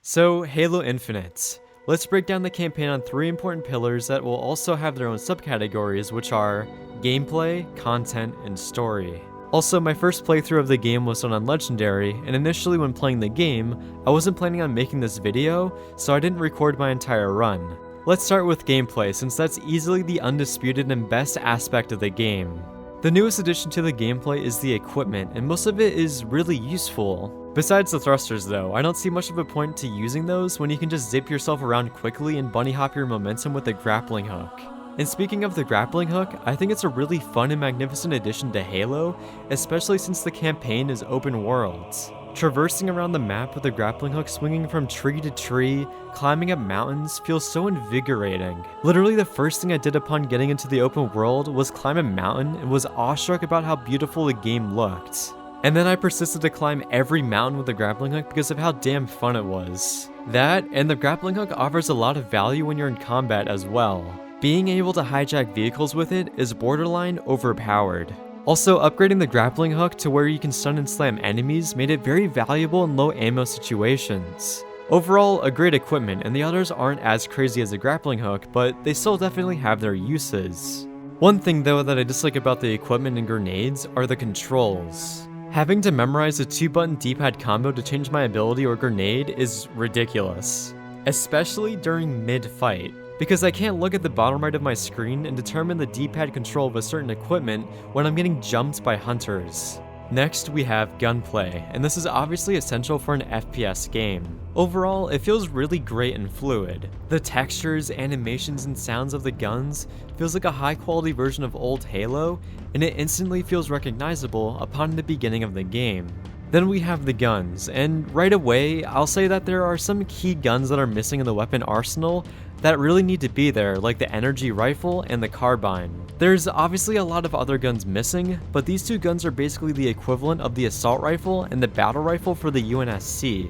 So, Halo Infinite. Let's break down the campaign on 3 important pillars that will also have their own subcategories, which are gameplay, content, and story. Also, my first playthrough of the game was done on Legendary, and initially when playing the game, I wasn't planning on making this video, so I didn't record my entire run. Let's start with gameplay, since that's easily the undisputed and best aspect of the game. The newest addition to the gameplay is the equipment, and most of it is really useful. Besides the thrusters though, I don't see much of a point to using those when you can just zip yourself around quickly and bunny hop your momentum with the grappling hook. And speaking of the grappling hook, I think it's a really fun and magnificent addition to Halo, especially since the campaign is open worlds. Traversing around the map with the grappling hook swinging from tree to tree, climbing up mountains, feels so invigorating. Literally the first thing I did upon getting into the open world was climb a mountain and was awestruck about how beautiful the game looked. And then I persisted to climb every mountain with the grappling hook because of how damn fun it was. That, and the grappling hook offers a lot of value when you're in combat as well. Being able to hijack vehicles with it is borderline overpowered. Also, upgrading the grappling hook to where you can stun and slam enemies made it very valuable in low ammo situations. Overall, a great equipment, and the others aren't as crazy as the grappling hook, but they still definitely have their uses. One thing though that I dislike about the equipment and grenades are the controls. Having to memorize a 2-button D-pad combo to change my ability or grenade is ridiculous, especially during mid-fight, because I can't look at the bottom right of my screen and determine the D-pad control of a certain equipment when I'm getting jumped by hunters. Next, we have gunplay, and this is obviously essential for an FPS game. Overall, it feels really great and fluid. The textures, animations, and sounds of the guns feels like a high-quality version of old Halo, and it instantly feels recognizable upon the beginning of the game. Then we have the guns, and right away, I'll say that there are some key guns that are missing in the weapon arsenal that really need to be there, like the energy rifle and the carbine. There's obviously a lot of other guns missing, but these 2 guns are basically the equivalent of the assault rifle and the battle rifle for the UNSC.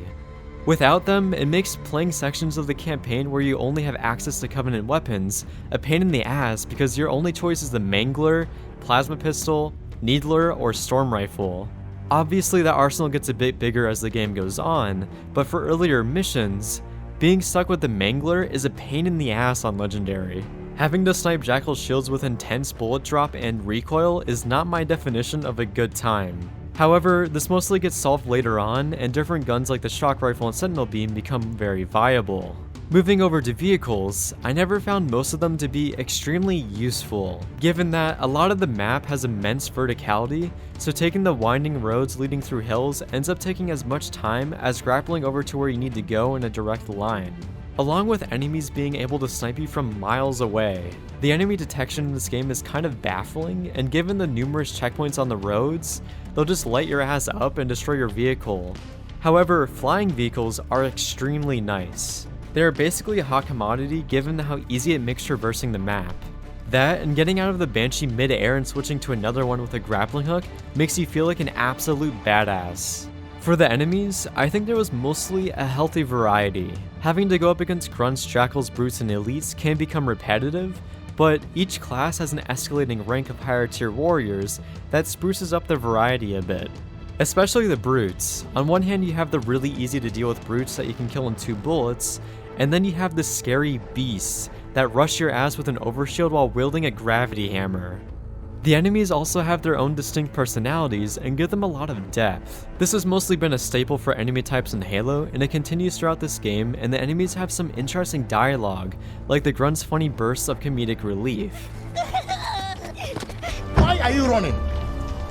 Without them, it makes playing sections of the campaign where you only have access to Covenant weapons a pain in the ass because your only choice is the Mangler, Plasma Pistol, Needler, or Storm Rifle. Obviously that arsenal gets a bit bigger as the game goes on, but for earlier missions, being stuck with the Mangler is a pain in the ass on Legendary. Having to snipe Jackal shields with intense bullet drop and recoil is not my definition of a good time. However, this mostly gets solved later on, and different guns like the shock rifle and sentinel beam become very viable. Moving over to vehicles, I never found most of them to be extremely useful, given that a lot of the map has immense verticality, so taking the winding roads leading through hills ends up taking as much time as grappling over to where you need to go in a direct line. Along with enemies being able to snipe you from miles away. The enemy detection in this game is kind of baffling, and given the numerous checkpoints on the roads, they'll just light your ass up and destroy your vehicle. However, flying vehicles are extremely nice. They are basically a hot commodity given how easy it makes traversing the map. That, and getting out of the Banshee mid-air and switching to another one with a grappling hook makes you feel like an absolute badass. For the enemies, I think there was mostly a healthy variety. Having to go up against grunts, jackals, brutes, and elites can become repetitive, but each class has an escalating rank of higher tier warriors that spruces up the variety a bit. Especially the brutes. On one hand, you have the really easy to deal with brutes that you can kill in 2 bullets, and then you have the scary beasts that rush your ass with an overshield while wielding a gravity hammer. The enemies also have their own distinct personalities and give them a lot of depth. This has mostly been a staple for enemy types in Halo, and it continues throughout this game, and the enemies have some interesting dialogue, like the grunts' funny bursts of comedic relief. Why are you running?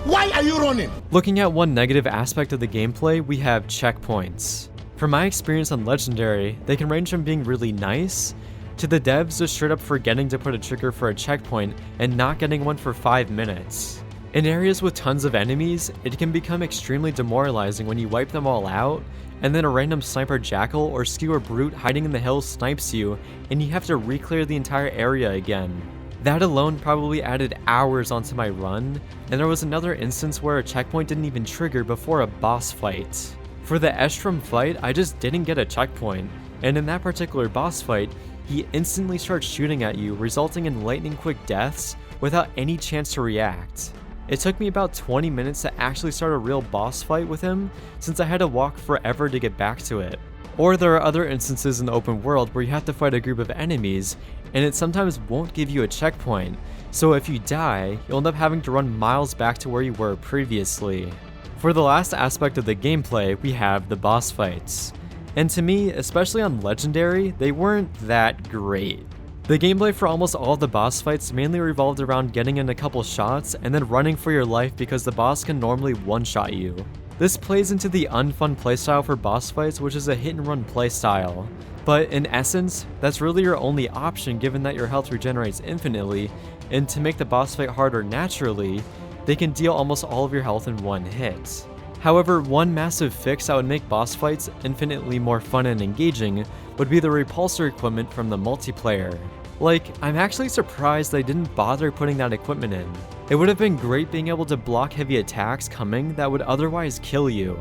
Why are you running? Looking at one negative aspect of the gameplay, we have checkpoints. From my experience on Legendary, they can range from being really nice to the devs just straight up forgetting to put a trigger for a checkpoint and not getting one for 5 minutes. In areas with tons of enemies, it can become extremely demoralizing when you wipe them all out, and then a random sniper jackal or skewer brute hiding in the hills snipes you, and you have to re-clear the entire area again. That alone probably added hours onto my run, and there was another instance where a checkpoint didn't even trigger before a boss fight. For the Estrom fight, I just didn't get a checkpoint, and in that particular boss fight, he instantly starts shooting at you, resulting in lightning quick deaths without any chance to react. It took me about 20 minutes to actually start a real boss fight with him, since I had to walk forever to get back to it. Or there are other instances in the open world where you have to fight a group of enemies, and it sometimes won't give you a checkpoint, so if you die, you'll end up having to run miles back to where you were previously. For the last aspect of the gameplay, we have the boss fights. And to me, especially on Legendary, they weren't that great. The gameplay for almost all of the boss fights mainly revolved around getting in a couple shots and then running for your life because the boss can normally one-shot you. This plays into the unfun playstyle for boss fights, which is a hit-and-run playstyle. But in essence, that's really your only option given that your health regenerates infinitely, and to make the boss fight harder naturally, they can deal almost all of your health in one hit. However, one massive fix that would make boss fights infinitely more fun and engaging would be the repulsor equipment from the multiplayer. Like, I'm actually surprised they didn't bother putting that equipment in. It would have been great being able to block heavy attacks coming that would otherwise kill you.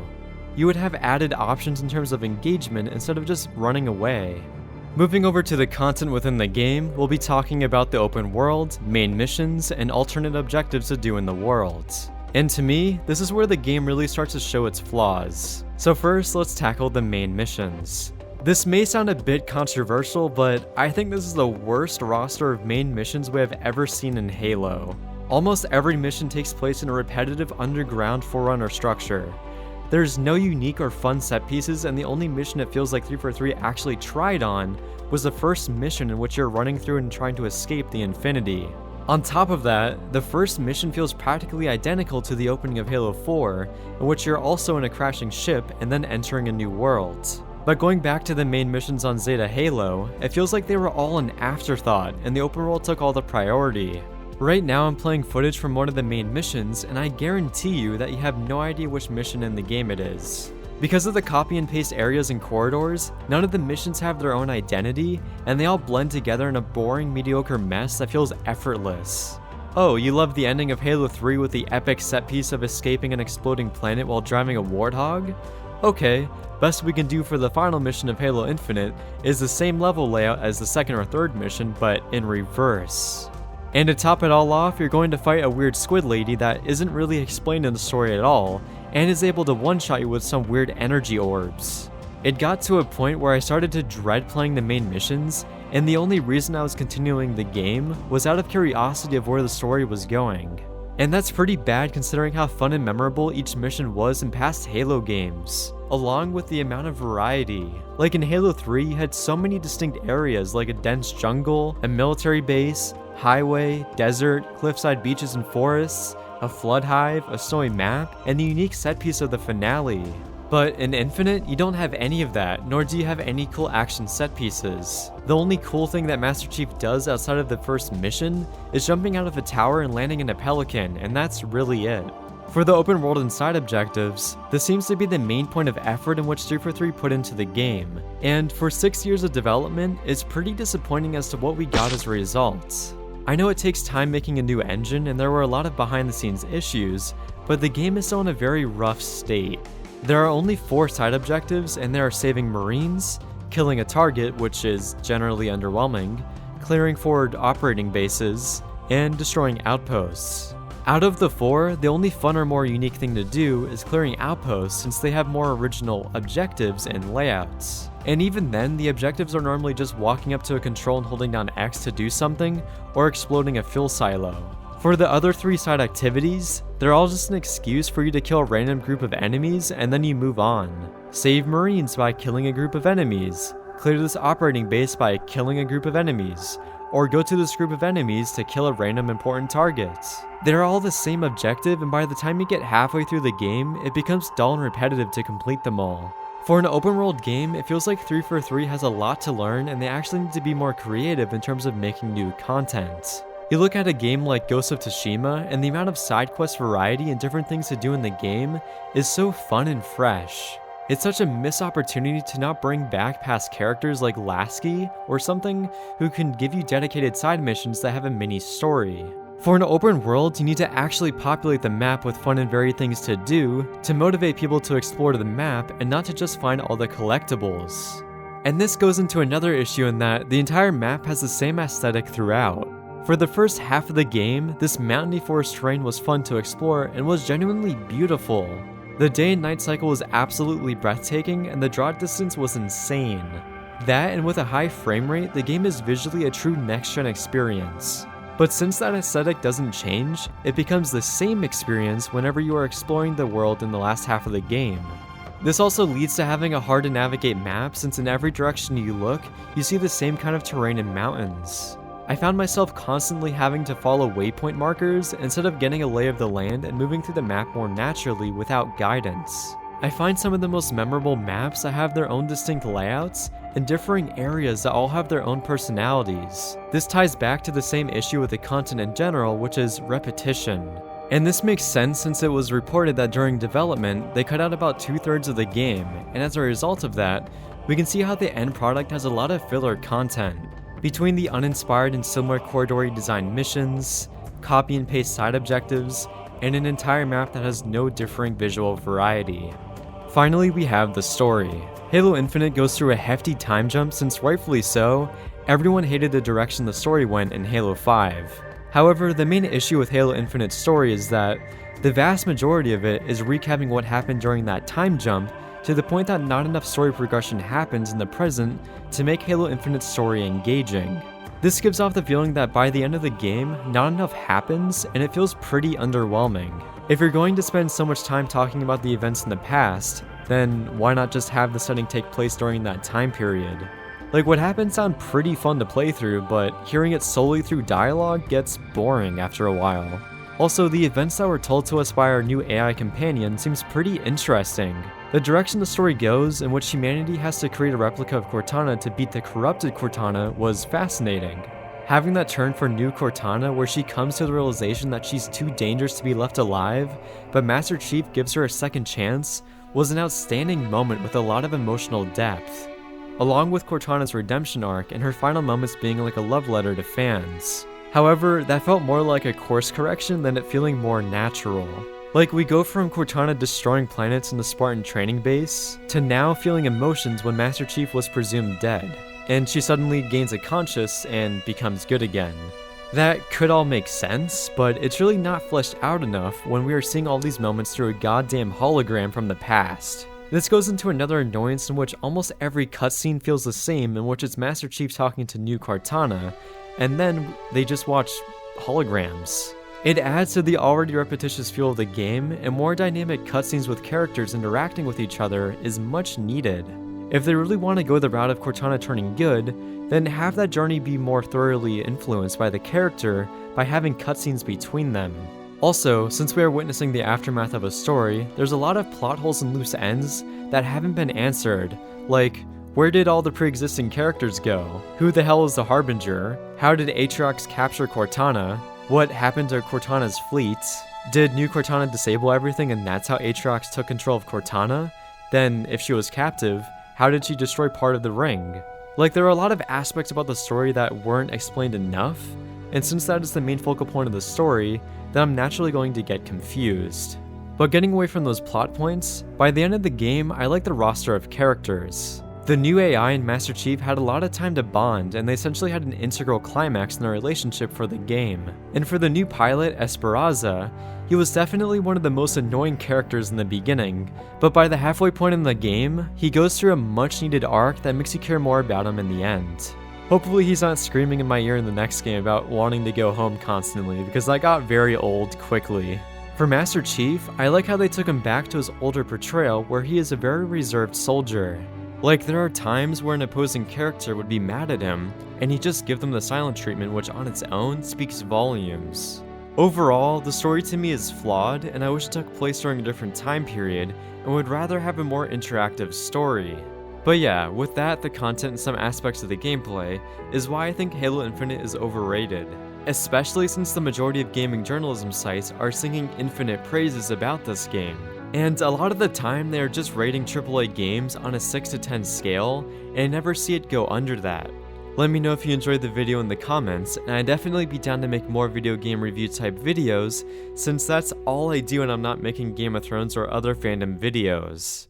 You would have added options in terms of engagement instead of just running away. Moving over to the content within the game, we'll be talking about the open world, main missions, and alternate objectives to do in the world. And to me, this is where the game really starts to show its flaws. So first, let's tackle the main missions. This may sound a bit controversial, but I think this is the worst roster of main missions we have ever seen in Halo. Almost every mission takes place in a repetitive underground forerunner structure. There's no unique or fun set pieces, and the only mission it feels like 343 actually tried on was the first mission in which you're running through and trying to escape the Infinity. On top of that, the first mission feels practically identical to the opening of Halo 4, in which you're also in a crashing ship and then entering a new world. But going back to the main missions on Zeta Halo, it feels like they were all an afterthought, and the open world took all the priority. Right now I'm playing footage from one of the main missions, and I guarantee you that you have no idea which mission in the game it is. Because of the copy and paste areas and corridors, none of the missions have their own identity, and they all blend together in a boring, mediocre mess that feels effortless. Oh, you love the ending of Halo 3 with the epic set piece of escaping an exploding planet while driving a warthog? Okay, best we can do for the final mission of Halo Infinite is the same level layout as the second or third mission, but in reverse. And to top it all off, you're going to fight a weird squid lady that isn't really explained in the story at all, and is able to one-shot you with some weird energy orbs. It got to a point where I started to dread playing the main missions, and the only reason I was continuing the game was out of curiosity of where the story was going. And that's pretty bad considering how fun and memorable each mission was in past Halo games, along with the amount of variety. Like in Halo 3, you had so many distinct areas like a dense jungle, a military base, highway, desert, cliffside beaches and forests, a flood hive, a snowy map, and the unique set piece of the finale. But in Infinite, you don't have any of that, nor do you have any cool action set pieces. The only cool thing that Master Chief does outside of the first mission is jumping out of a tower and landing in a pelican, and that's really it. For the open world and side objectives, this seems to be the main point of effort in which 343 put into the game, and for 6 years of development, it's pretty disappointing as to what we got as a result. I know it takes time making a new engine and there were a lot of behind the scenes issues, but the game is still in a very rough state. There are only 4 side objectives, and they are saving Marines, killing a target, which is generally underwhelming, clearing forward operating bases, and destroying outposts. Out of the 4, the only fun or more unique thing to do is clearing outposts since they have more original objectives and layouts. And even then, the objectives are normally just walking up to a control and holding down X to do something, or exploding a fuel silo. For the other 3 side activities, they're all just an excuse for you to kill a random group of enemies and then you move on. Save Marines by killing a group of enemies, clear this operating base by killing a group of enemies, or go to this group of enemies to kill a random important target. They're all the same objective, and by the time you get halfway through the game, it becomes dull and repetitive to complete them all. For an open world game, it feels like 343 has a lot to learn, and they actually need to be more creative in terms of making new content. You look at a game like Ghost of Tsushima, and the amount of side quest variety and different things to do in the game is so fun and fresh. It's such a missed opportunity to not bring back past characters like Lasky or something who can give you dedicated side missions that have a mini story. For an open world, you need to actually populate the map with fun and varied things to do to motivate people to explore the map and not to just find all the collectibles. And this goes into another issue in that the entire map has the same aesthetic throughout. For the first half of the game, this mountainy forest terrain was fun to explore and was genuinely beautiful. The day and night cycle was absolutely breathtaking, and the draw distance was insane. That, and with a high frame rate, the game is visually a true next-gen experience. But since that aesthetic doesn't change, it becomes the same experience whenever you are exploring the world in the last half of the game. This also leads to having a hard to navigate map, since in every direction you look, you see the same kind of terrain and mountains. I found myself constantly having to follow waypoint markers instead of getting a lay of the land and moving through the map more naturally without guidance. I find some of the most memorable maps that have their own distinct layouts and differing areas that all have their own personalities. This ties back to the same issue with the content in general, which is repetition. And this makes sense since it was reported that during development, they cut out about 2/3 of the game, and as a result of that, we can see how the end product has a lot of filler content. Between the uninspired and similar corridory designed missions, copy and paste side objectives, and an entire map that has no differing visual variety. Finally, we have the story. Halo Infinite goes through a hefty time jump since, rightfully so, everyone hated the direction the story went in Halo 5. However, the main issue with Halo Infinite's story is that the vast majority of it is recapping what happened during that time jump, to the point that not enough story progression happens in the present to make Halo Infinite's story engaging. This gives off the feeling that by the end of the game, not enough happens, and it feels pretty underwhelming. If you're going to spend so much time talking about the events in the past, then why not just have the setting take place during that time period? Like, what happened sound pretty fun to play through, but hearing it solely through dialogue gets boring after a while. Also, the events that were told to us by our new AI companion seems pretty interesting. The direction the story goes, in which humanity has to create a replica of Cortana to beat the corrupted Cortana, was fascinating. Having that turn for new Cortana where she comes to the realization that she's too dangerous to be left alive, but Master Chief gives her a second chance, was an outstanding moment with a lot of emotional depth. Along with Cortana's redemption arc and her final moments being like a love letter to fans. However, that felt more like a course correction than it feeling more natural. Like, we go from Cortana destroying planets in the Spartan training base, to now feeling emotions when Master Chief was presumed dead, and she suddenly gains a conscience and becomes good again. That could all make sense, but it's really not fleshed out enough when we are seeing all these moments through a goddamn hologram from the past. This goes into another annoyance in which almost every cutscene feels the same, in which it's Master Chief talking to new Cortana, and then they just watch holograms. It adds to the already repetitious feel of the game, and more dynamic cutscenes with characters interacting with each other is much needed. If they really want to go the route of Cortana turning good, then have that journey be more thoroughly influenced by the character by having cutscenes between them. Also, since we are witnessing the aftermath of a story, there's a lot of plot holes and loose ends that haven't been answered, like, where did all the pre-existing characters go? Who the hell is the Harbinger? How did Aatrox capture Cortana? What happened to Cortana's fleet? Did new Cortana disable everything and that's how Aatrox took control of Cortana? Then, if she was captive, how did she destroy part of the ring? Like, there are a lot of aspects about the story that weren't explained enough, and since that is the main focal point of the story, then I'm naturally going to get confused. But getting away from those plot points, by the end of the game, I like the roster of characters. The new AI and Master Chief had a lot of time to bond, and they essentially had an integral climax in their relationship for the game. And for the new pilot, Esperanza, he was definitely one of the most annoying characters in the beginning, but by the halfway point in the game, he goes through a much needed arc that makes you care more about him in the end. Hopefully he's not screaming in my ear in the next game about wanting to go home constantly, because that got very old quickly. For Master Chief, I like how they took him back to his older portrayal where he is a very reserved soldier. Like, there are times where an opposing character would be mad at him, and he'd just give them the silent treatment, which on its own speaks volumes. Overall, the story to me is flawed, and I wish it took place during a different time period, and would rather have a more interactive story. But yeah, with that, the content and some aspects of the gameplay is why I think Halo Infinite is overrated. Especially since the majority of gaming journalism sites are singing infinite praises about this game. And a lot of the time they are just rating AAA games on a 6 to 10 scale, and I never see it go under that. Let me know if you enjoyed the video in the comments, and I'd definitely be down to make more video game review type videos, since that's all I do when I'm not making Game of Thrones or other fandom videos.